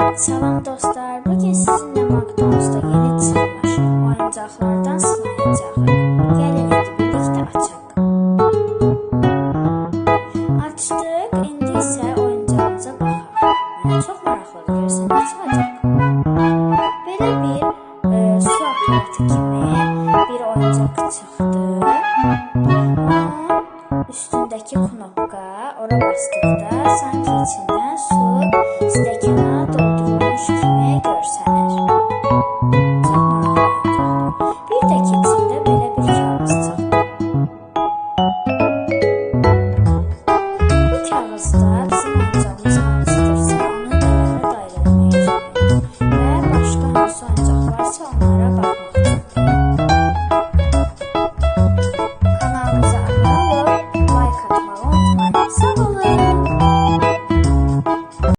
Salam dostlar, bugün sizinle McDonald's'da yeni çıxmış oyuncaqlardan sınayacağıq. Gəlin indi birlikdə açaq. Açdıq, indi isə oyuncağımıza baxaq. Mənə çox maraqlıdır, görsən nə çıxacaq. Belə bir su aparatı kimi bir oyuncaq çıxdı. Onun üstündəki knopka, ora basdıqda sanki içindən su stəkana doldurulmuş kimi